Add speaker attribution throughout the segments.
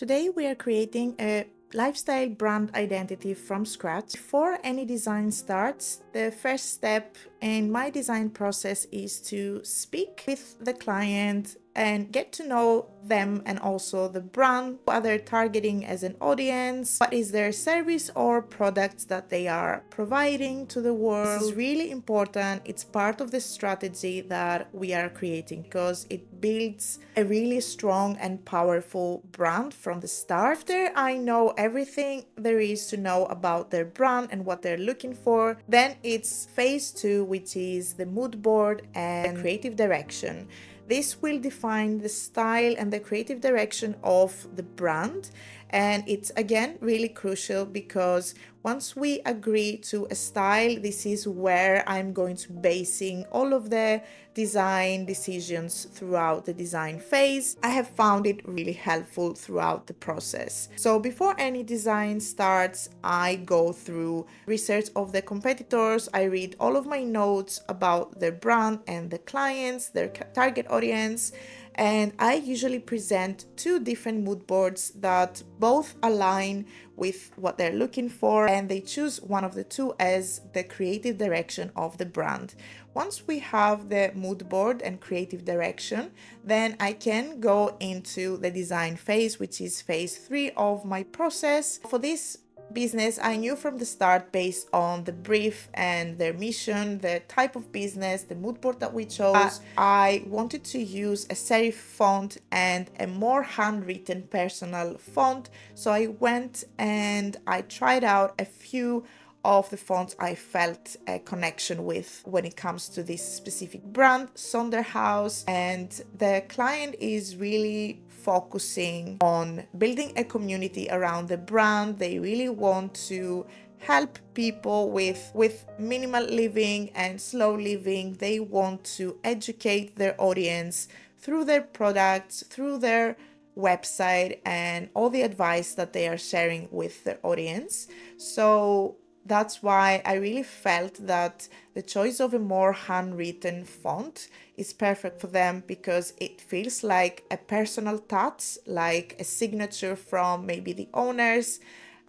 Speaker 1: Today we are creating a lifestyle brand identity from scratch. Before any design starts, the first step in my design process is to speak with the client and get to know them and also the brand, what they're targeting as an audience, what is their service or products that they are providing to the world. This is really important. It's part of the strategy that we are creating because it builds a really strong and powerful brand from the start. After I know everything there is to know about their brand and what they're looking for, then it's phase 2, which is the mood board and creative direction. This will define the style and the creative direction of the brand, and it's again really crucial because once we agree to a style, this is where I'm going to basing all of the design decisions throughout the design phase. I have found it really helpful throughout the process. So before any design starts, I go through research of the competitors. I read all of my notes about their brand and the clients, their target audience, and I usually present 2 different mood boards that both align with what they're looking for, and they choose one of the 2 as the creative direction of the brand. Once we have the mood board and creative direction, then I can go into the design phase, which is phase 3 of my process. For this business, I knew from the start, based on the brief and their mission, the type of business, the mood board that we chose, I wanted to use a serif font and a more handwritten personal font. So I went and I tried out a few of the fonts I felt a connection with when it comes to this specific brand, Sonder Haus, and the client is really focusing on building a community around the brand. They really want to help people with minimal living and slow living. They want to educate their audience through their products, through their website, and all the advice that they are sharing with their audience. So that's why I really felt that the choice of a more handwritten font is perfect for them because it feels like a personal touch, like a signature from maybe the owners,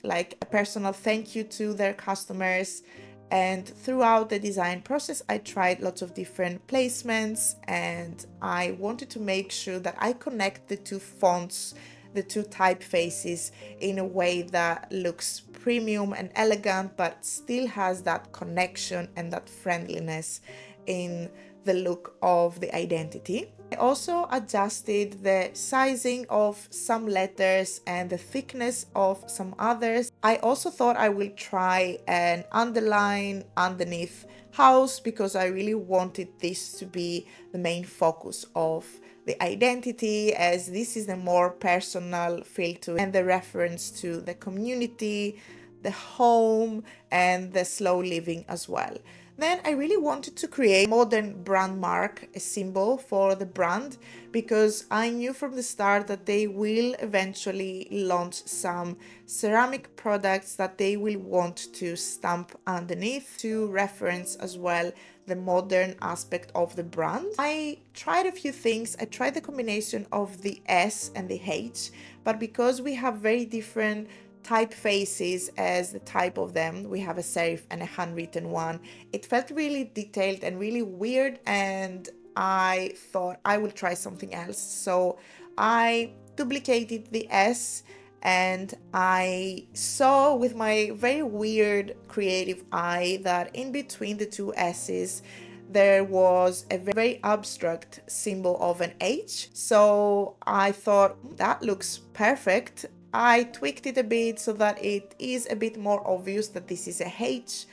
Speaker 1: like a personal thank you to their customers. And throughout the design process, I tried lots of different placements, and I wanted to make sure that I connect the 2 fonts, the 2 typefaces, in a way that looks premium and elegant, but still has that connection and that friendliness in the look of the identity. I also adjusted the sizing of some letters and the thickness of some others. I also thought I will try an underline underneath house because I really wanted this to be the main focus of the identity, as this is the more personal feel to it and the reference to the community, the home, and the slow living as well. Then I really wanted to create a modern brand mark, a symbol for the brand, because I knew from the start that they will eventually launch some ceramic products that they will want to stamp underneath to reference as well the modern aspect of the brand. I tried a few things. I tried the combination of the S and the H, but because we have very different typefaces as the type of them, we have a serif and a handwritten one, it felt really detailed and really weird, and I thought I will try something else. So I duplicated the S, and I saw with my very weird creative eye that in between the 2 S's there was a very abstract symbol of an H. So I thought that looks perfect. I tweaked it a bit so that it is a bit more obvious that this is a H,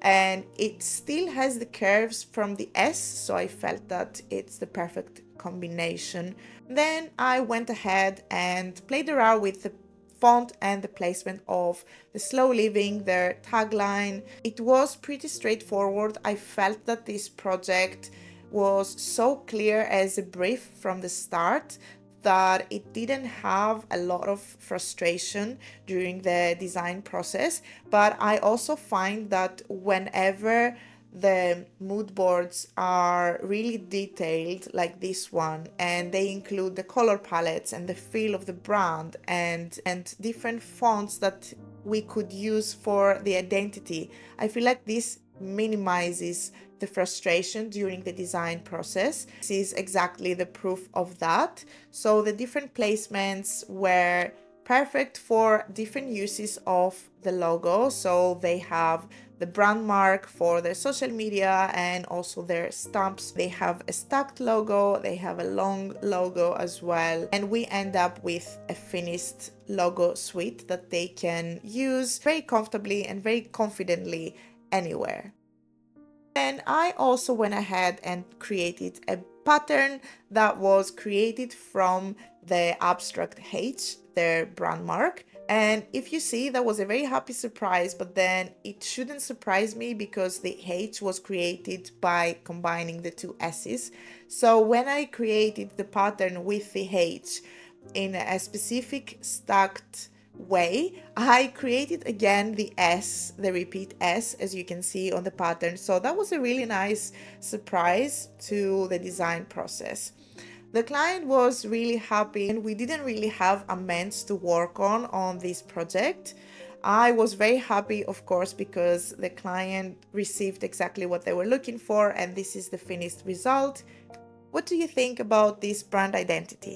Speaker 1: and it still has the curves from the S, so I felt that it's the perfect combination. Then I went ahead and played around with the font and the placement of the slow living, their tagline. It was pretty straightforward. I felt that this project was so clear as a brief from the start that it didn't have a lot of frustration during the design process. But I also find that whenever the mood boards are really detailed like this one, and they include the color palettes and the feel of the brand and different fonts that we could use for the identity. I feel like this minimizes the frustration during the design process. This is exactly the proof of that. So the different placements were perfect for different uses of the logo. So they have the brand mark for their social media and also their stamps. They have a stacked logo, they have a long logo as well, and we end up with a finished logo suite that they can use very comfortably and very confidently anywhere. And I also went ahead and created a pattern that was created from the abstract H, their brand mark. And if you see, that was a very happy surprise, but then it shouldn't surprise me because the H was created by combining the two S's. So when I created the pattern with the H in a specific stacked way, I created again the S, the repeat S, as you can see on the pattern. So that was a really nice surprise to the design process. The client was really happy, and we didn't really have amends to work on this project. I was very happy, of course, because the client received exactly what they were looking for, and this is the finished result. What do you think about this brand identity?